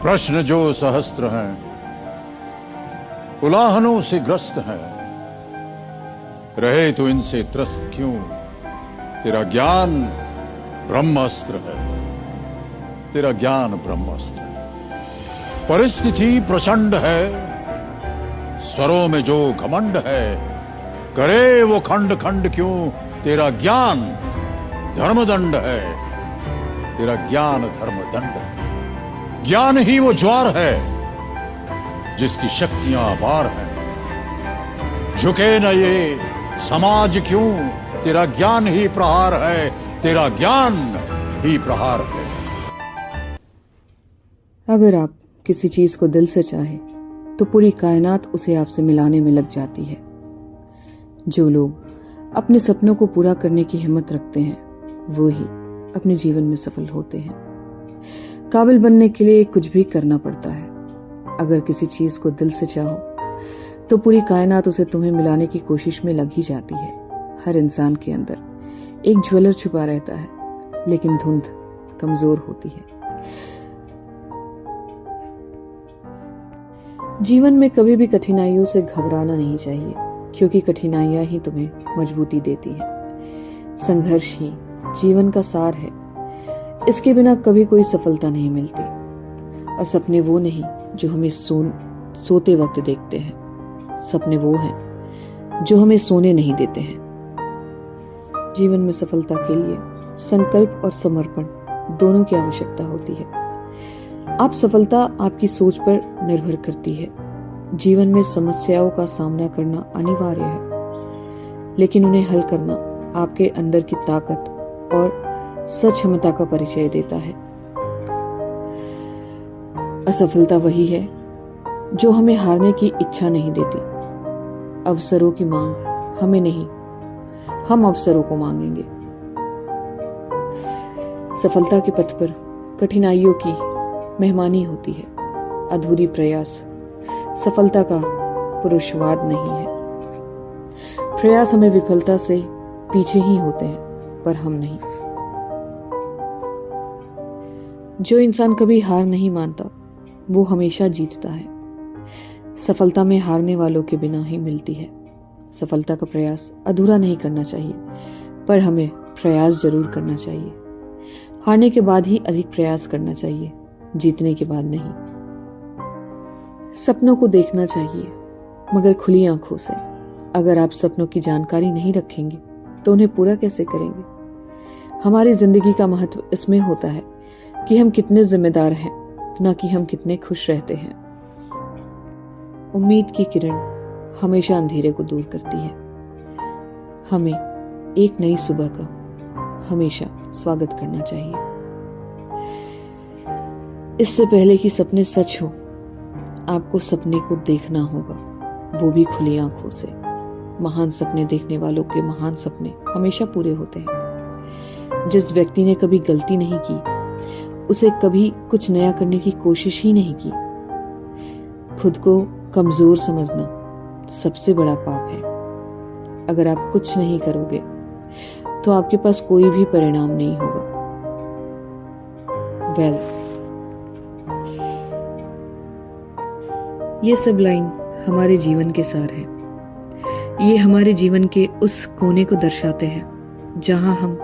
प्रश्न जो सहस्त्र हैं, उलाहनों से ग्रस्त हैं, रहे तो इनसे त्रस्त क्यों? तेरा ज्ञान ब्रह्मास्त्र है, तेरा ज्ञान ब्रह्मास्त्र है। परिस्थिति प्रचंड है, स्वरों में जो घमंड है, करे वो खंड खंड क्यों? तेरा ज्ञान धर्मदंड है, तेरा ज्ञान धर्मदंड है। ज्ञान ही वो ज्वार है जिसकी शक्तियां अपार हैं। झुके न ये समाज क्यों? तेरा ज्ञान ही प्रहार है, तेरा ज्ञान ही प्रहार है। अगर आप किसी चीज को दिल से चाहें तो पूरी कायनात उसे आपसे मिलाने में लग जाती है। जो लोग अपने सपनों को पूरा करने की हिम्मत रखते हैं वो ही अपने जीवन में सफल होते हैं। काबिल बनने के लिए कुछ भी करना पड़ता है। अगर किसी चीज को दिल से चाहो तो पूरी कायनात उसे तुम्हें मिलाने की कोशिश में लग ही जाती है। हर इंसान के अंदर एक ज्वेलर छुपा रहता है, लेकिन धुंध कमजोर होती है। जीवन में कभी भी कठिनाइयों से घबराना नहीं चाहिए, क्योंकि कठिनाइयां ही तुम्हें मजबूती देती हैं। संघर्ष ही जीवन का सार है, इसके बिना कभी कोई सफलता नहीं मिलती। और सपने वो नहीं जो हमें सोते वक्त देखते हैं, सपने वो हैं जो हमें सोने नहीं देते हैं। जीवन में सफलता के लिए संकल्प और समर्पण दोनों की आवश्यकता होती है। आप सफलता आपकी सोच पर निर्भर करती है। जीवन में समस्याओं का सामना करना अनिवार्य है, लेकिन उन्हें हल करना आपके अंदर की ताकत और सक्षमता का परिचय देता है। असफलता वही है जो हमें हारने की इच्छा नहीं देती। अवसरों की मांग हमें नहीं, हम अवसरों को मांगेंगे। सफलता के पथ पर कठिनाइयों की मेहमानी होती है। अधूरी प्रयास सफलता का पुरुषवाद नहीं है। प्रयास हमें विफलता से पीछे ही होते हैं, पर हम नहीं। जो इंसान कभी हार नहीं मानता वो हमेशा जीतता है। सफलता में हारने वालों के बिना ही मिलती है। सफलता का प्रयास अधूरा नहीं करना चाहिए, पर हमें प्रयास जरूर करना चाहिए। हारने के बाद ही अधिक प्रयास करना चाहिए, जीतने के बाद नहीं। सपनों को देखना चाहिए, मगर खुली आंखों से। अगर आप सपनों की जानकारी नहीं रखेंगे तो उन्हें पूरा कैसे करेंगे? हमारी जिंदगी का महत्व इसमें होता है कि हम कितने जिम्मेदार हैं, न कि हम कितने खुश रहते हैं। उम्मीद की किरण हमेशा अंधेरे को दूर करती है। हमें एक नई सुबह का हमेशा स्वागत करना चाहिए। इससे पहले कि सपने सच हो, आपको सपने को देखना होगा, वो भी खुली आंखों से। महान सपने देखने वालों के महान सपने हमेशा पूरे होते हैं। जिस व्यक्ति ने कभी गलती नहीं की, उसे कभी कुछ नया करने की कोशिश ही नहीं की। खुद को कमजोर समझना सबसे बड़ा पाप है। अगर आप कुछ नहीं करोगे तो आपके पास कोई भी परिणाम नहीं होगा। ये सब लाइन हमारे जीवन के सार है। ये हमारे जीवन के उस कोने को दर्शाते हैं जहां हम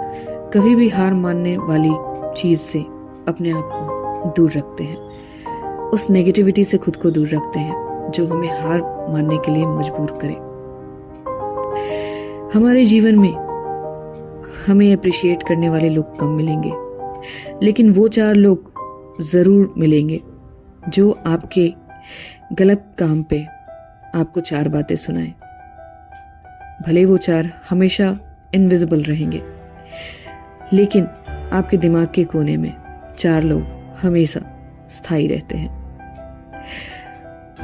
कभी भी हार मानने वाली चीज से अपने आप को दूर रखते हैं। उस नेगेटिविटी से खुद को दूर रखते हैं जो हमें हार मानने के लिए मजबूर करे। हमारे जीवन में हमें अप्रिशिएट करने वाले लोग कम मिलेंगे, लेकिन वो 4 लोग जरूर मिलेंगे जो आपके गलत काम पे आपको 4 बातें सुनाएं। भले वो 4 हमेशा इनविजिबल रहेंगे, लेकिन आपके दिमाग के कोने में 4 लोग हमेशा स्थायी रहते हैं।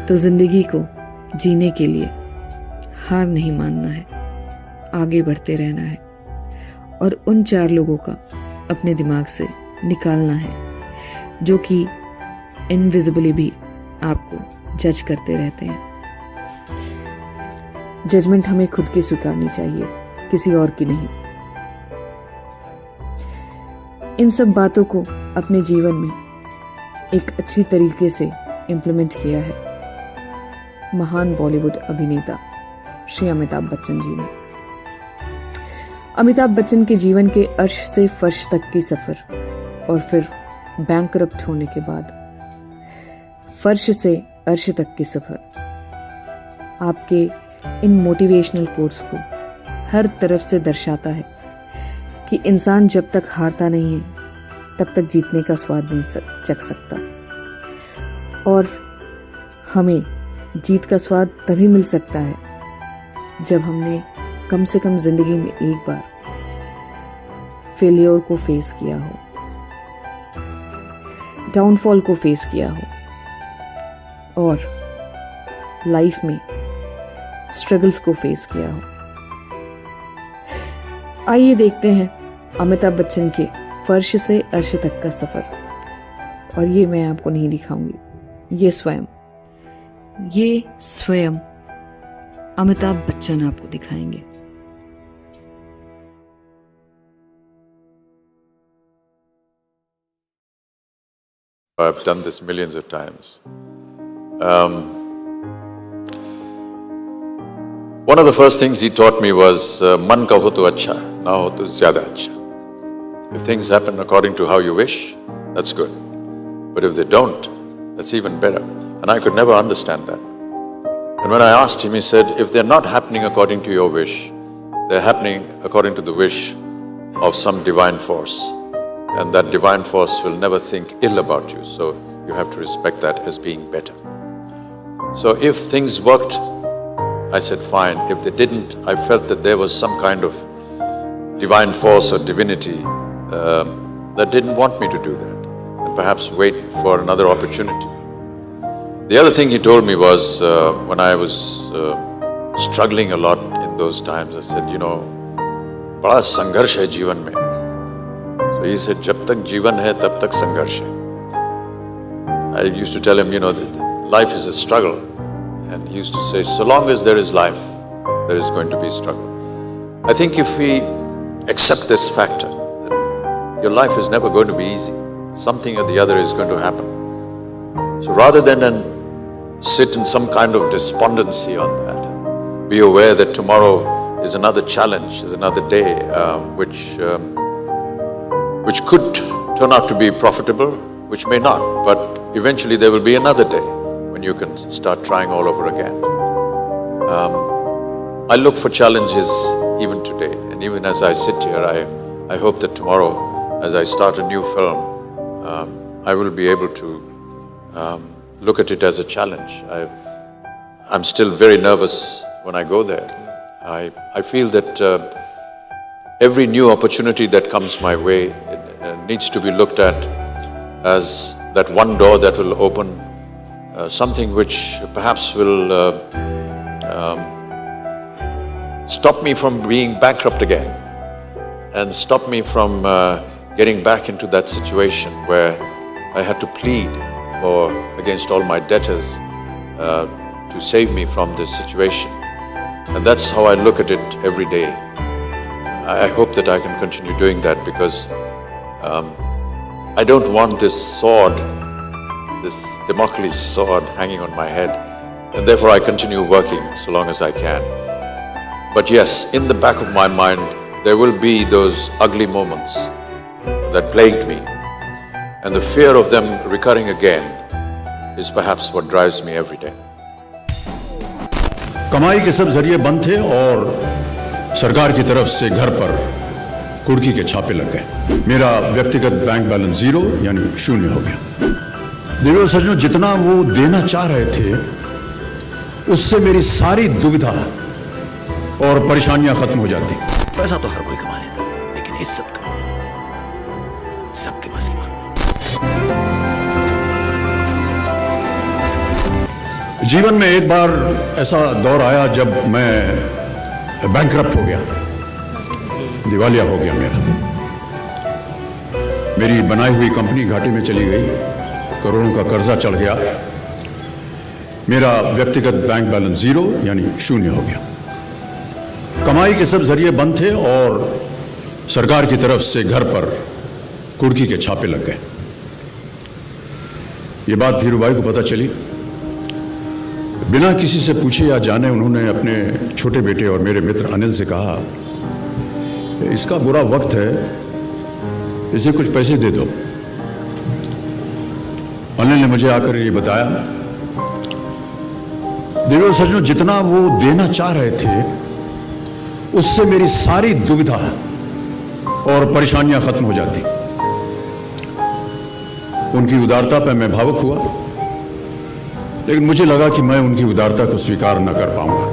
तो जिंदगी को जीने के लिए हार नहीं मानना है, आगे बढ़ते रहना है और उन 4 लोगों का अपने दिमाग से निकालना है जो कि इनविजिबली भी आपको जज करते रहते हैं। जजमेंट हमें खुद की स्वीकारनी चाहिए, किसी और की नहीं। इन सब बातों को अपने जीवन में एक अच्छी तरीके से इम्प्लीमेंट किया है महान बॉलीवुड अभिनेता श्री अमिताभ बच्चन जी ने। अमिताभ बच्चन के जीवन के अर्श से फर्श तक की सफर और फिर बैंकरप्ट होने के बाद फर्श से अर्श तक की सफर आपके इन मोटिवेशनल कोट्स को हर तरफ से दर्शाता है कि इंसान जब तक हारता नहीं है तब तक जीतने का स्वाद नहीं चख सकता, और हमें जीत का स्वाद तभी मिल सकता है जब हमने कम से कम जिंदगी में एक बार फेलियर को फेस किया हो, डाउनफॉल को फेस किया हो और लाइफ में स्ट्रगल्स को फेस किया हो। आइए देखते हैं अमिताभ बच्चन के फर्श से अर्श तक का सफर, और ये मैं आपको नहीं दिखाऊंगी, ये स्वयं अमिताभ बच्चन आपको दिखाएंगे। I've done this millions of times. One of the first things he taught me was man ka ho to acha, na ho to zyada acha. If things happen according to how you wish, that's good. But if they don't, that's even better. And I could never understand that. And when I asked him, he said, if they're not happening according to your wish, they're happening according to the wish of some divine force. And that divine force will never think ill about you. So you have to respect that as being better. So if things worked, I said, fine. If they didn't, I felt that there was some kind of divine force or divinity that didn't want me to do that, and perhaps wait for another opportunity. The other thing he told me was, when I was struggling a lot in those times, I said, बड़ा संघर्ष है जीवन में. So he said, जब तक जीवन है तब तक संघर्ष है. I used to tell him, life is a struggle. And he used to say, so long as there is life, there is going to be struggle. I think if we accept this factor, that your life is never going to be easy, something or the other is going to happen. So rather than sit in some kind of despondency on that, be aware that tomorrow is another challenge, is another day, which could turn out to be profitable, which may not, but eventually there will be another day when you can start trying all over again. I look for challenges even today, and even as I sit here, I hope that tomorrow, as I start a new film, I will be able to look at it as a challenge. I'm still very nervous when I go there. I feel that every new opportunity that comes my way needs to be looked at as that one door that will open something which perhaps will stop me from being bankrupt again, and stop me from getting back into that situation where I had to plead against all my debtors to save me from this situation. And that's how I look at it every day. I hope that I can continue doing that, because I don't want this sword, this Damocles sword hanging on my head, and therefore I continue working so long as I can. But yes, in the back of my mind, there will be those ugly moments that plagued me, and the fear of them recurring again is perhaps what drives me every day. कमाई के सब जरिए बंद थे और सरकार की तरफ से घर पर कुर्की के छापे लग गए। मेरा व्यक्तिगत बैंक बैलेंस जीरो यानी शून्य हो गया। देवो सज्जनों, जितना वो देना चाह रहे थे उससे मेरी सारी दुविधा और परेशानियां खत्म हो जाती। पैसा तो हर कोई कमा लेता, लेकिन इज्जत कमाना सबके बस की बात। जीवन में एक बार ऐसा दौर आया जब मैं बैंकरप्ट हो गया, दिवालिया हो गया मेरी बनाई हुई कंपनी घाटे में चली गई, करोड़ों का कर्जा चढ़ गया, मेरा व्यक्तिगत बैंक बैलेंस जीरो यानी शून्य हो गया। कमाई के सब जरिए बंद थे और सरकार की तरफ से घर पर कुर्की के छापे लग गए। ये बात धीरूभाई को पता चली, बिना किसी से पूछे या जाने उन्होंने अपने छोटे बेटे और मेरे मित्र अनिल से कहा, इसका बुरा वक्त है, इसे कुछ पैसे दे दो। अनिल ने मुझे आकर ये बताया, देवेंद्र सज्जनों, जितना वो देना चाह रहे थे उससे मेरी सारी दुविधा और परेशानियां खत्म हो जाती। उनकी उदारता पर मैं भावुक हुआ, लेकिन मुझे लगा कि मैं उनकी उदारता को स्वीकार न कर पाऊंगा।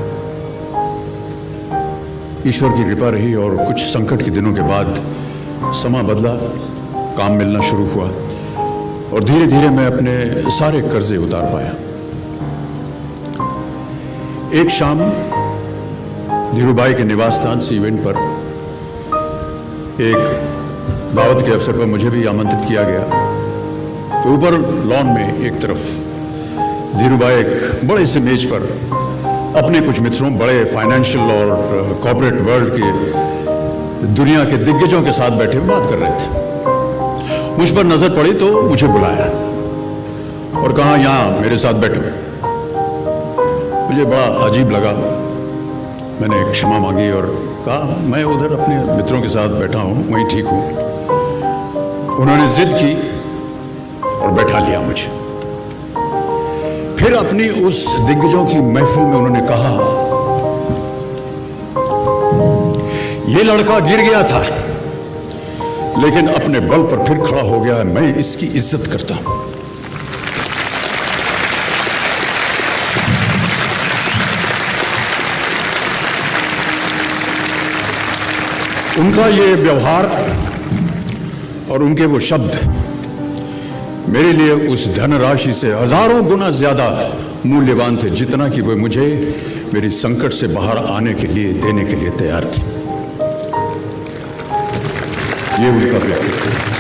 ईश्वर की कृपा रही और कुछ संकट के दिनों के बाद समा बदला, काम मिलना शुरू हुआ और धीरे धीरे मैं अपने सारे कर्जे उतार पाया। एक शाम धीरूभाई के निवास स्थान से इवेंट पर एक दावत के अवसर पर मुझे भी आमंत्रित किया गया। तो ऊपर लॉन में एक तरफ धीरूभाई एक बड़े से मेज पर अपने कुछ मित्रों, बड़े फाइनेंशियल और कॉर्पोरेट वर्ल्ड के दुनिया के दिग्गजों के साथ बैठे हुए बात कर रहे थे। मुझ पर नजर पड़ी तो मुझे बुलाया और कहा, यहां मेरे साथ बैठो। मुझे बड़ा अजीब लगा। मैंने क्षमा मांगी और कहा, मैं उधर अपने मित्रों के साथ बैठा हूं, वहीं ठीक हूं। उन्होंने जिद की और बैठा लिया मुझे। फिर अपनी उस दिग्गजों की महफिल में उन्होंने कहा, यह लड़का गिर गया था लेकिन अपने बल पर फिर खड़ा हो गया है, मैं इसकी इज्जत करता हूं। उनका ये व्यवहार और उनके वो शब्द मेरे लिए उस धनराशि से हजारों गुना ज्यादा मूल्यवान थे, जितना कि वे मुझे मेरी संकट से बाहर आने के लिए देने के लिए तैयार थे। ये उनका व्यक्तित्व।